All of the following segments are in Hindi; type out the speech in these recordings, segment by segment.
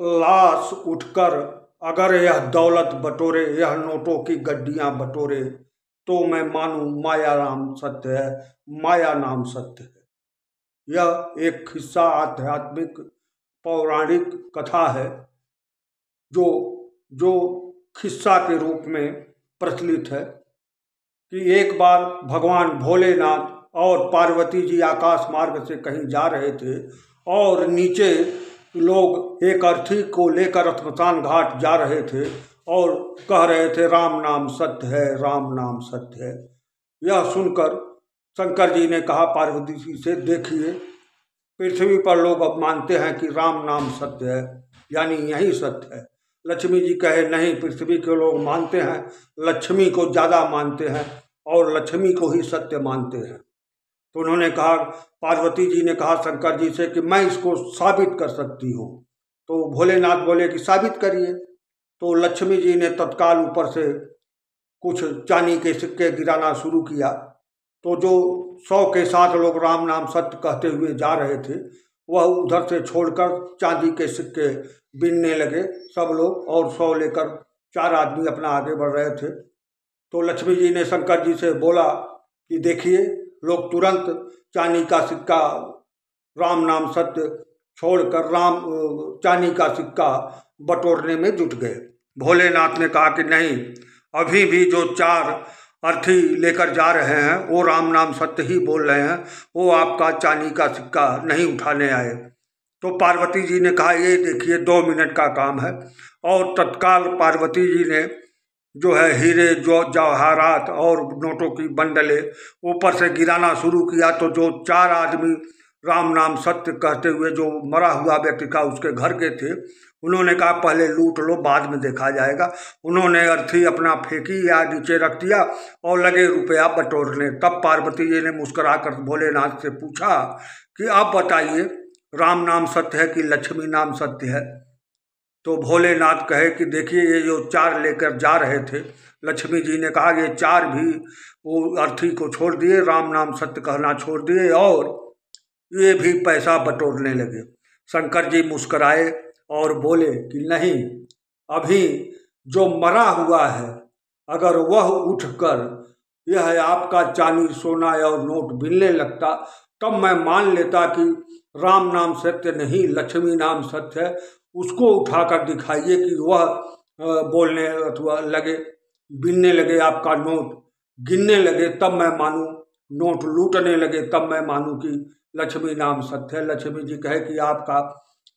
लाश उठकर अगर यह दौलत बटोरे, यह नोटों की गड्डियां बटोरे, तो मैं मानूं माया नाम सत्य है, माया नाम सत्य है। यह एक किस्सा आध्यात्मिक पौराणिक कथा है जो जो किस्सा के रूप में प्रचलित है कि एक बार भगवान भोलेनाथ और पार्वती जी आकाश मार्ग से कहीं जा रहे थे और नीचे लोग एक अर्थी को लेकर श्मशान घाट जा रहे थे और कह रहे थे राम नाम सत्य है, राम नाम सत्य है। यह सुनकर शंकर जी ने कहा पार्वती जी से, देखिए पृथ्वी पर लोग अब मानते हैं कि राम नाम सत्य है, यानी यही सत्य है। लक्ष्मी जी कहे नहीं, पृथ्वी के लोग मानते हैं, लक्ष्मी को ज़्यादा मानते हैं और लक्ष्मी को ही सत्य मानते हैं। तो उन्होंने कहा, पार्वती जी ने कहा शंकर जी से कि मैं इसको साबित कर सकती हूँ। तो भोलेनाथ बोले कि साबित करिए। तो लक्ष्मी जी ने तत्काल ऊपर से कुछ चांदी के सिक्के गिराना शुरू किया। तो जो 100 के 7 लोग राम नाम सत्य कहते हुए जा रहे थे, वह उधर से छोड़कर चांदी के सिक्के बीनने लगे सब लोग, और 100 लेकर 4 आदमी अपना आगे बढ़ रहे थे। तो लक्ष्मी जी ने शंकर जी से बोला कि देखिए, लोग तुरंत चांदी का सिक्का राम नाम सत्य छोड़कर चांदी का सिक्का बटोरने में जुट गए। भोलेनाथ ने कहा कि नहीं, अभी भी जो 4 अर्थी लेकर जा रहे हैं वो राम नाम सत्य ही बोल रहे हैं, वो आपका चांदी का सिक्का नहीं उठाने आए। तो पार्वती जी ने कहा, ये देखिए 2 मिनट का काम है। और तत्काल पार्वती जी ने जो है हीरे जो जवाहरात और नोटों की बंडले ऊपर से गिराना शुरू किया। तो जो 4 आदमी राम नाम सत्य कहते हुए जो मरा हुआ व्यक्ति का उसके घर के थे, उन्होंने कहा पहले लूट लो, बाद में देखा जाएगा। उन्होंने अर्थी अपना फेंकी या नीचे रख दिया और लगे रुपया बटोरने। तब पार्वती जी ने मुस्कुराकर भोलेनाथ से पूछा कि आप बताइए, राम नाम सत्य है कि लक्ष्मी नाम सत्य है? तो भोलेनाथ कहे कि देखिए, ये जो 4 लेकर जा रहे थे, लक्ष्मी जी ने कहा ये 4 भी वो अर्थी को छोड़ दिए, राम नाम सत्य कहना छोड़ दिए और ये भी पैसा बटोरने लगे। शंकर जी मुस्कुराए और बोले कि नहीं, अभी जो मरा हुआ है, अगर वह उठकर यह आपका चांदी सोना और नोट बिनने लगता, तब मैं मान लेता कि राम नाम सत्य नहीं, लक्ष्मी नाम सत्य है। उसको उठाकर दिखाइए कि वह बोलने अथवा लगे, बिनने लगे, आपका नोट गिनने लगे, तब मैं मानूं। नोट लूटने लगे, तब मैं मानूं कि लक्ष्मी नाम सत्य है। लक्ष्मी जी कहे कि आपका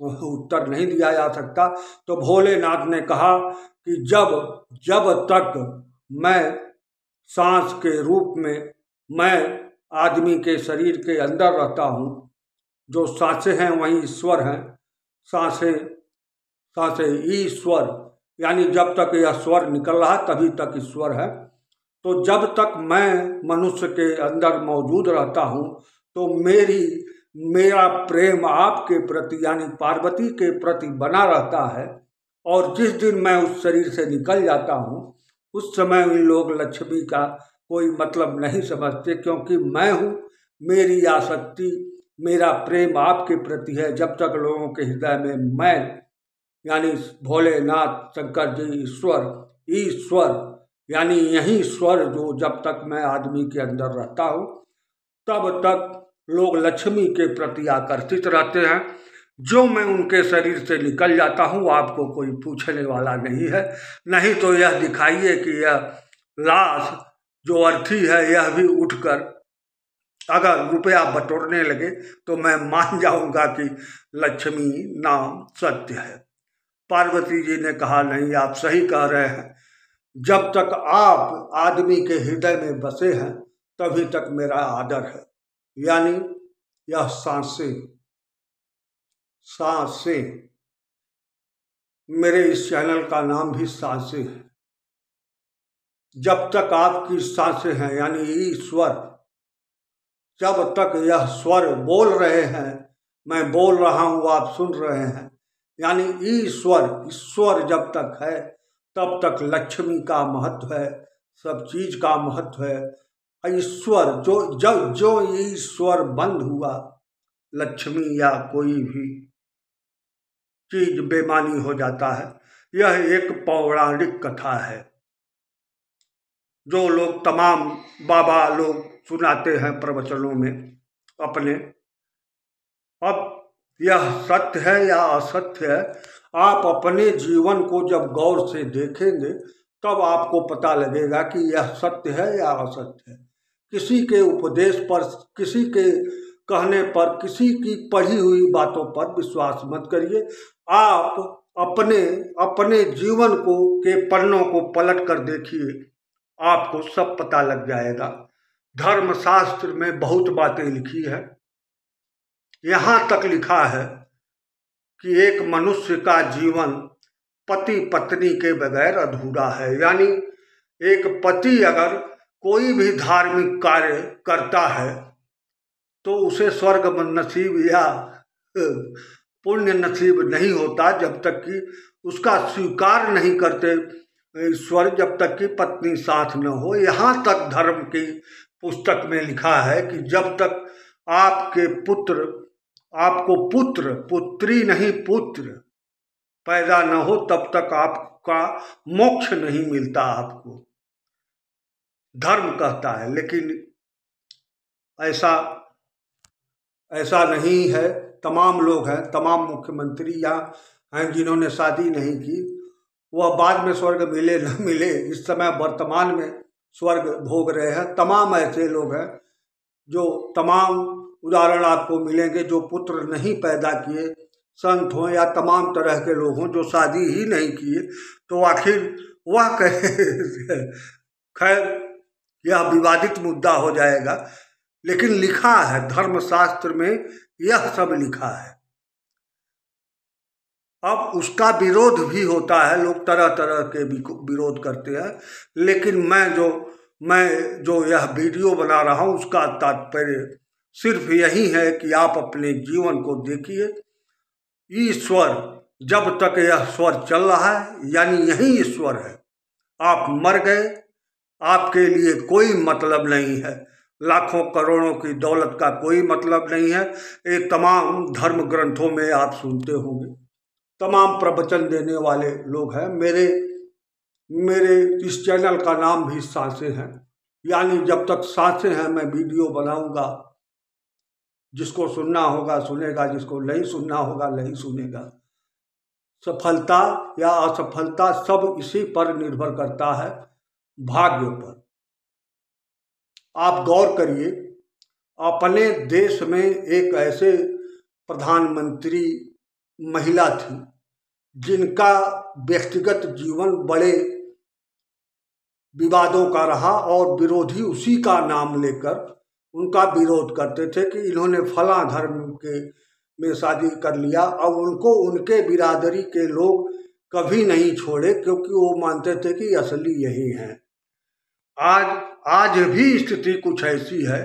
उत्तर नहीं दिया जा सकता। तो भोलेनाथ ने कहा कि जब तक मैं सांस के रूप में मैं आदमी के शरीर के अंदर रहता हूँ, जो सांसें हैं वहीं ईश्वर हैं। सांसें ईश्वर, यानी जब तक यह स्वर निकल रहा तभी तक ईश्वर है। तो जब तक मैं मनुष्य के अंदर मौजूद रहता हूँ, तो मेरा प्रेम आपके प्रति यानी पार्वती के प्रति बना रहता है। और जिस दिन मैं उस शरीर से निकल जाता हूँ, उस समय इन लोग लक्ष्मी का कोई मतलब नहीं समझते, क्योंकि मैं हूँ, मेरी आसक्ति, मेरा प्रेम आपके प्रति है। जब तक लोगों के हृदय में मैं यानी भोलेनाथ शंकर जी ईश्वर यानी यही स्वर जो जब तक मैं आदमी के अंदर रहता हूँ, तब तक लोग लक्ष्मी के प्रति आकर्षित रहते हैं। जो मैं उनके शरीर से निकल जाता हूँ, आपको कोई पूछने वाला नहीं है। नहीं तो यह दिखाइए कि यह लाश जो अर्थी है, यह भी उठकर अगर रुपया बटोरने लगे, तो मैं मान जाऊंगा कि लक्ष्मी नाम सत्य है। पार्वती जी ने कहा, नहीं, आप सही कह रहे हैं। जब तक आप आदमी के हृदय में बसे हैं, तभी तक मेरा आदर है। यानी यह सांसें, मेरे इस चैनल का नाम भी सांसें है। जब तक आपकी सांसें हैं यानी ईश्वर, जब तक यह स्वर बोल रहे हैं, मैं बोल रहा हूँ, आप सुन रहे हैं, यानी ईश्वर जब तक है, तब तक लक्ष्मी का महत्व है, सब चीज का महत्व है। ईश्वर जो ईश्वर बंद हुआ, लक्ष्मी या कोई भी चीज बेमानी हो जाता है। यह एक पौराणिक कथा है जो लोग तमाम बाबा लोग सुनाते हैं प्रवचनों में अपने। अब यह सत्य है या असत्य है, आप अपने जीवन को जब गौर से देखेंगे तब आपको पता लगेगा कि यह सत्य है या असत्य है। किसी के उपदेश पर, किसी के कहने पर, किसी की पढ़ी हुई बातों पर विश्वास मत करिए। आप अपने अपने जीवन को के पन्नों को पलट कर देखिए, आपको सब पता लग जाएगा। धर्मशास्त्र में बहुत बातें लिखी है। यहाँ तक लिखा है कि एक मनुष्य का जीवन पति पत्नी के बगैर अधूरा है। यानी एक पति अगर कोई भी धार्मिक कार्य करता है तो उसे स्वर्ग नसीब या पुण्य नसीब नहीं होता जब तक कि उसका स्वीकार नहीं करते ईश्वर, जब तक कि पत्नी साथ न हो। यहाँ तक धर्म की पुस्तक में लिखा है कि जब तक आपको पुत्र, पुत्री नहीं पुत्र पैदा न हो तब तक आपका मोक्ष नहीं मिलता आपको, धर्म कहता है। लेकिन ऐसा नहीं है। तमाम लोग हैं, तमाम मुख्यमंत्री या हैं जिन्होंने शादी नहीं की, वह बाद में स्वर्ग मिले न मिले इस समय वर्तमान में स्वर्ग भोग रहे हैं। तमाम ऐसे लोग हैं जो, तमाम उदाहरण आपको मिलेंगे जो पुत्र नहीं पैदा किए, संत हों या तमाम तरह के लोग हों जो शादी ही नहीं किए, तो आखिर वह खैर यह विवादित मुद्दा हो जाएगा। लेकिन लिखा है धर्मशास्त्र में, यह सब लिखा है। अब उसका विरोध भी होता है, लोग तरह तरह के विरोध करते हैं। लेकिन मैं जो यह वीडियो बना रहा हूँ उसका तात्पर्य सिर्फ यही है कि आप अपने जीवन को देखिए। ईश्वर, जब तक यह स्वर चल रहा है यानी यही ईश्वर है। आप मर गए, आपके लिए कोई मतलब नहीं है, लाखों करोड़ों की दौलत का कोई मतलब नहीं है। ये तमाम धर्म ग्रंथों में आप सुनते होंगे, तमाम प्रवचन देने वाले लोग हैं। मेरे इस चैनल का नाम भी सांसें हैं, यानी जब तक सांसें हैं मैं वीडियो बनाऊंगा। जिसको सुनना होगा सुनेगा, जिसको नहीं सुनना होगा नहीं सुनेगा। सफलता या असफलता सब इसी पर निर्भर करता है, भाग्य पर। आप गौर करिए, अपने देश में एक ऐसे प्रधानमंत्री महिला थी जिनका व्यक्तिगत जीवन बड़े विवादों का रहा और विरोधी उसी का नाम लेकर उनका विरोध करते थे कि इन्होंने फला धर्म के में शादी कर लिया। अब उनको उनके बिरादरी के लोग कभी नहीं छोड़े, क्योंकि वो मानते थे कि असली यही हैं। आज भी स्थिति कुछ ऐसी है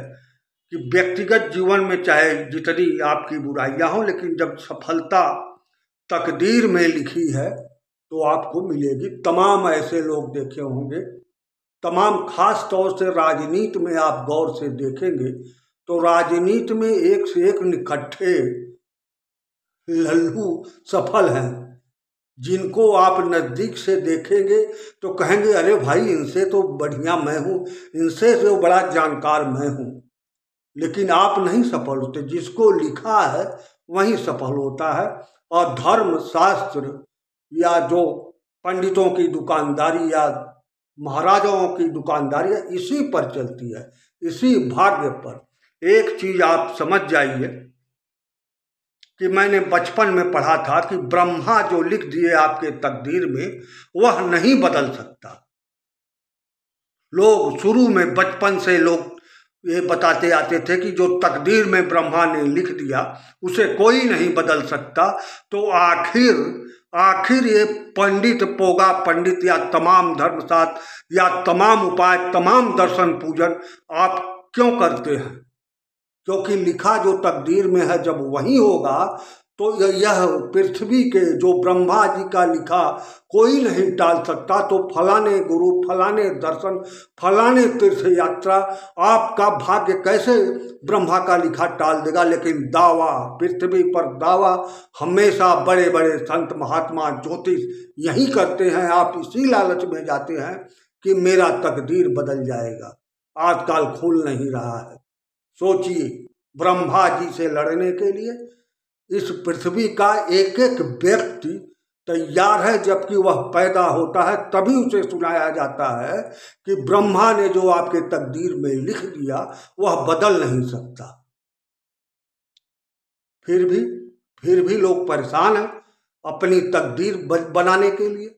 कि व्यक्तिगत जीवन में चाहे जितनी आपकी बुराइयां हों, लेकिन जब सफलता तकदीर में लिखी है तो आपको मिलेगी। तमाम ऐसे लोग देखे होंगे, तमाम खास तौर से राजनीति में आप गौर से देखेंगे तो राजनीति में एक से एक निकट्ठे लल्लू सफल हैं, जिनको आप नज़दीक से देखेंगे तो कहेंगे अरे भाई इनसे तो बढ़िया मैं हूँ, इनसे तो बड़ा जानकार मैं हूँ। लेकिन आप नहीं सफल होते, जिसको लिखा है वही सफल होता है। और धर्म शास्त्र या जो पंडितों की दुकानदारी या महाराजाओं की दुकानदारी इसी पर चलती है, इसी भाग्य पर। एक चीज आप समझ जाइए कि मैंने बचपन में पढ़ा था कि ब्रह्मा जो लिख दिए आपके तकदीर में वह नहीं बदल सकता। लोग शुरू में बचपन से लोग ये बताते आते थे कि जो तकदीर में ब्रह्मा ने लिख दिया उसे कोई नहीं बदल सकता। तो आखिर ये पंडित, पोगा पंडित या तमाम धर्मशास्त्र या तमाम उपाय, तमाम दर्शन पूजन आप क्यों करते हैं? क्योंकि लिखा जो तकदीर में है जब वही होगा तो यह पृथ्वी के जो ब्रह्मा जी का लिखा कोई नहीं टाल सकता। तो फलाने गुरु, फलाने दर्शन, फलाने तीर्थ यात्रा, आपका भाग्य कैसे ब्रह्मा का लिखा टाल देगा। लेकिन दावा, पृथ्वी पर दावा हमेशा बड़े बड़े संत महात्मा ज्योतिष यही करते हैं। आप इसी लालच में जाते हैं कि मेरा तकदीर बदल जाएगा। आजकल खुल नहीं रहा है। सोचिए, ब्रह्मा जी से लड़ने के लिए इस पृथ्वी का एक एक व्यक्ति तैयार है। जबकि वह पैदा होता है तभी उसे सुनाया जाता है कि ब्रह्मा ने जो आपके तकदीर में लिख दिया वह बदल नहीं सकता। फिर भी लोग परेशान हैं अपनी तकदीर बनाने के लिए।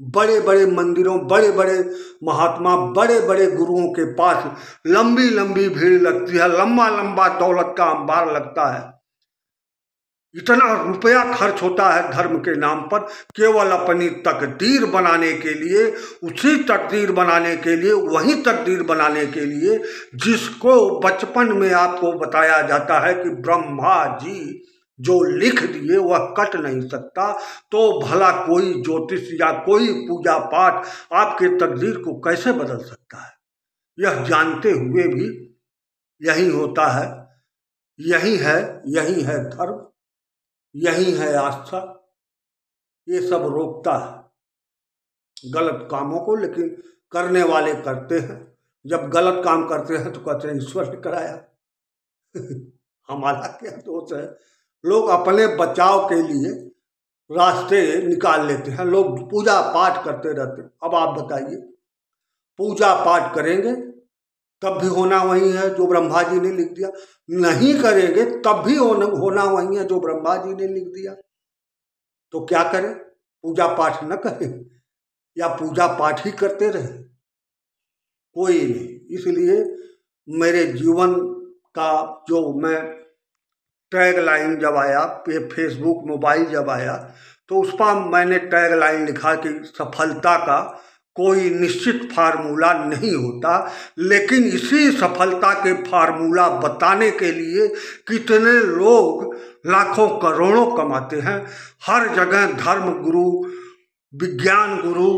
बड़े बड़े मंदिरों, बड़े बड़े महात्मा, बड़े बड़े गुरुओं के पास लंबी लंबी भीड़ लगती है, लंबा लंबा दौलत का अंबार लगता है। इतना रुपया खर्च होता है धर्म के नाम पर, केवल अपनी तकदीर बनाने के लिए, उसी तकदीर बनाने के लिए, वही तकदीर बनाने के लिए जिसको बचपन में आपको बताया जाता है कि ब्रह्मा जी जो लिख दिए वह कट नहीं सकता। तो भला कोई ज्योतिष या कोई पूजा पाठ आपके तकदीर को कैसे बदल सकता है। यह जानते हुए भी यही होता है, यही है धर्म, यही है आस्था। ये सब रोकता है गलत कामों को, लेकिन करने वाले करते हैं। जब गलत काम करते हैं तो कहते हैं ईश्वर ने कराया। हमारा क्या दोष है। लोग अपने बचाव के लिए रास्ते निकाल लेते हैं। लोग पूजा पाठ करते रहते हैं। अब आप बताइए, पूजा पाठ करेंगे तब भी होना वही है जो ब्रह्मा जी ने लिख दिया, नहीं करेंगे तब भी होना वही है जो ब्रह्मा जी ने लिख दिया। तो क्या करें, पूजा पाठ न करें या पूजा पाठ ही करते रहे? कोई नहीं। इसलिए मेरे जीवन का जो मैं टैग लाइन जब आया, फेसबुक मोबाइल जब आया, तो उस पर मैंने टैग लाइन लिखा कि सफलता का कोई निश्चित फार्मूला नहीं होता, लेकिन इसी सफलता के फार्मूला बताने के लिए कितने लोग लाखों करोड़ों कमाते हैं। हर जगह धर्म गुरु, विज्ञान गुरु,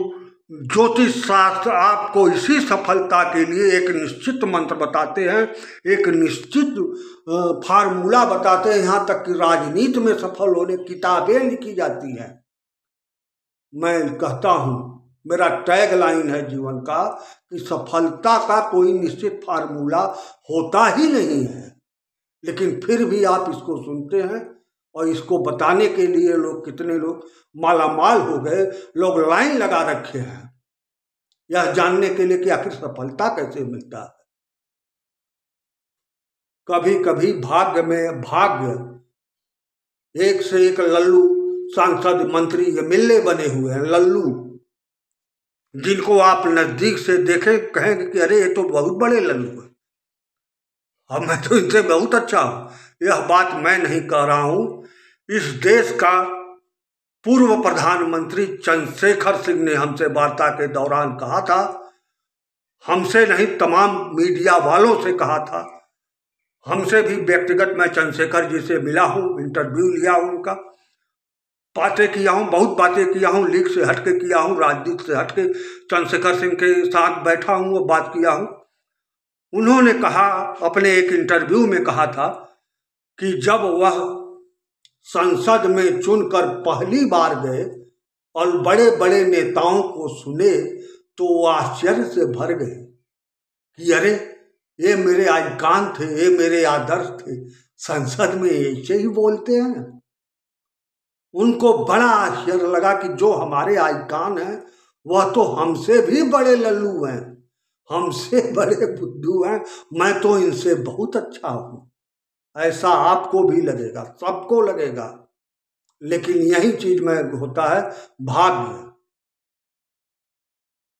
ज्योतिष शास्त्र आपको इसी सफलता के लिए एक निश्चित मंत्र बताते हैं, एक निश्चित फार्मूला बताते हैं। यहाँ तक कि राजनीति में सफल होने किताबें लिखी जाती हैं। मैं कहता हूँ, मेरा टैग लाइन है जीवन का कि सफलता का कोई निश्चित फार्मूला होता ही नहीं है। लेकिन फिर भी आप इसको सुनते हैं और इसको बताने के लिए लोग, कितने लोग मालामाल हो गए, लोग लाइन लगा रखे हैं यह जानने के लिए कि आखिर सफलता कैसे मिलता है। कभी कभी भाग्य एक से एक लल्लू सांसद मंत्री ये मिलने बने हुए हैं, लल्लू, जिनको आप नजदीक से देखें कहेंगे कि अरे ये तो बहुत बड़े लल्लू हैं, अब मैं तो इनसे बहुत अच्छा हूं। यह बात मैं नहीं कह रहा हूं, इस देश का पूर्व प्रधानमंत्री चंद्रशेखर सिंह ने हमसे वार्ता के दौरान कहा था, हमसे नहीं तमाम मीडिया वालों से कहा था, हमसे भी व्यक्तिगत मैं चंद्रशेखर जी से मिला हूँ, इंटरव्यू लिया हूँ, उनका बातें किया हूँ, बहुत बातें किया हूँ, लीग से हटके किया हूँ, राजनीति से हटके चंद्रशेखर सिंह के साथ बैठा हूँ और बात किया हूँ। उन्होंने कहा, अपने एक इंटरव्यू में कहा था कि जब वह संसद में चुनकर पहली बार गए और बड़े बड़े नेताओं को सुने तो वो आश्चर्य से भर गए कि अरे ये मेरे आइकान थे, ये मेरे आदर्श थे, संसद में ऐसे ही बोलते हैं। उनको बड़ा आश्चर्य लगा कि जो हमारे आइकान हैं वह तो हमसे भी बड़े लल्लू हैं, हमसे बड़े बुद्धू हैं, मैं तो इनसे बहुत अच्छा हूँ। ऐसा आपको भी लगेगा, सबको लगेगा। लेकिन यही चीज में होता है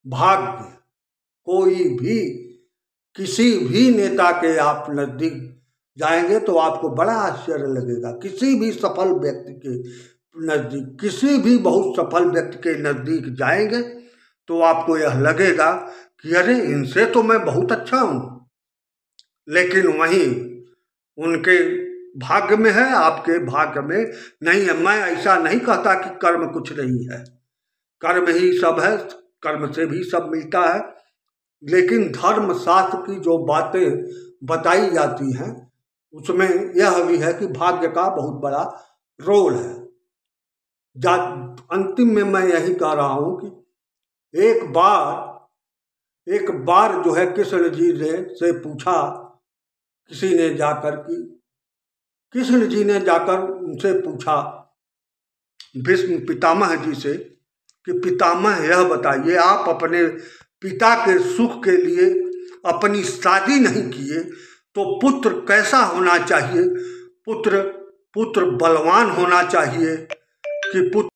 भाग्य। कोई भी किसी भी नेता के आप नजदीक जाएंगे तो आपको बड़ा आश्चर्य लगेगा। किसी भी सफल व्यक्ति के नजदीक, किसी भी बहुत सफल व्यक्ति के नजदीक जाएंगे तो आपको यह लगेगा कि अरे इनसे तो मैं बहुत अच्छा हूँ। लेकिन वहीं उनके भाग्य में है, आपके भाग्य में नहीं है। मैं ऐसा नहीं कहता कि कर्म कुछ नहीं है, कर्म ही सब है, कर्म से भी सब मिलता है। लेकिन धर्म शास्त्र की जो बातें बताई जाती हैं उसमें यह भी है कि भाग्य का बहुत बड़ा रोल है। अंतिम में मैं यही कह रहा हूं कि एक बार जो है कृष्ण जी ने से पूछा, कृष्ण जी ने जाकर उनसे पूछा भीष्म पितामह जी से कि पितामह यह बताइए, आप अपने पिता के सुख के लिए अपनी शादी नहीं किए तो पुत्र कैसा होना चाहिए? पुत्र बलवान होना चाहिए कि पुत्र?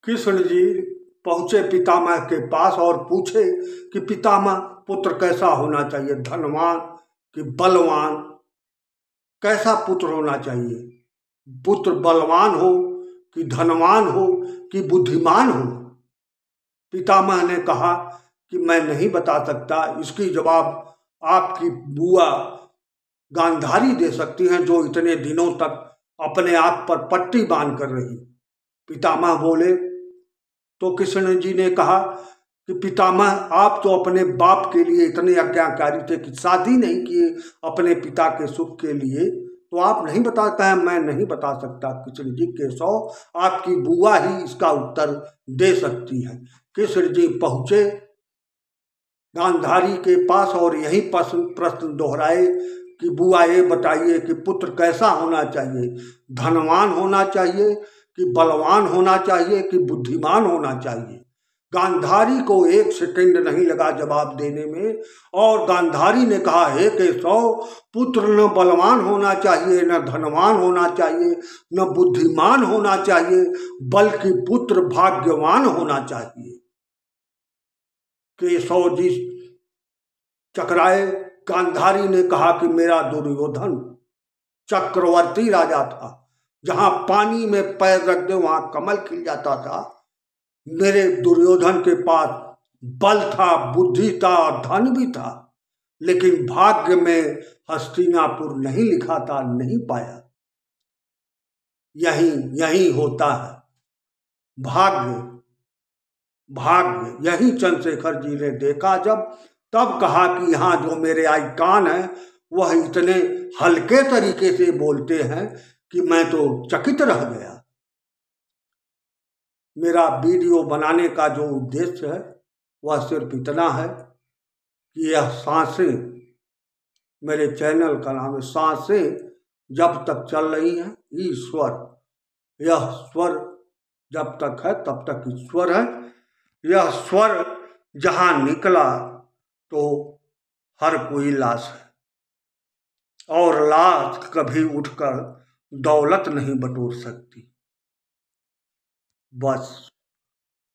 कृष्ण जी पहुँचे पितामह के पास और पूछे कि पितामह पुत्र कैसा होना चाहिए, धनवान कि बलवान? कैसा पुत्र होना चाहिए? पुत्र बलवान हो कि धनवान हो कि बुद्धिमान हो? पितामह ने कहा कि मैं नहीं बता सकता, इसकी जवाब आपकी बुआ गांधारी दे सकती हैं, जो इतने दिनों तक अपने आप पर पट्टी बांध कर रही। पितामह बोले तो कृष्ण जी ने कहा कि पितामह आप तो अपने बाप के लिए इतने आज्ञाकारी थे कि शादी नहीं किए अपने पिता के सुख के लिए, तो आप नहीं बताता है? मैं नहीं बता सकता कृष्ण जी, केशव आपकी बुआ ही इसका उत्तर दे सकती है। कृष्ण जी पहुँचे गांधारी के पास और यही प्रश्न दोहराए कि बुआ ये बताइए कि पुत्र कैसा होना चाहिए, धनवान होना चाहिए कि बलवान होना चाहिए कि बुद्धिमान होना चाहिए? गांधारी को एक सेकंड नहीं लगा जवाब देने में, और गांधारी ने कहा हे केशव, पुत्र न बलवान होना चाहिए, न धनवान होना चाहिए, न बुद्धिमान होना चाहिए, बल्कि पुत्र भाग्यवान होना चाहिए। केशव जी चकराए। गांधारी ने कहा कि मेरा दुर्योधन चक्रवर्ती राजा था, जहां पानी में पैर रख दे वहां कमल खिल जाता था। मेरे दुर्योधन के पास बल था, बुद्धि था, धन भी था, लेकिन भाग्य में हस्तिनापुर नहीं लिखा था, नहीं पाया। यही होता है भाग्य यही चंद्रशेखर जी ने देखा जब, तब कहा कि यहाँ जो मेरे आइकान हैं वह इतने हल्के तरीके से बोलते हैं कि मैं तो चकित रह गया। मेरा वीडियो बनाने का जो उद्देश्य है वह सिर्फ इतना है कि यह सांसें, मेरे चैनल का नाम है सांसें जब तक चल रही हैं ईश्वर, यह स्वर जब तक है तब तक ईश्वर है। यह स्वर जहां निकला तो हर कोई लाश है, और लाश कभी उठकर दौलत नहीं बटोर सकती। बस।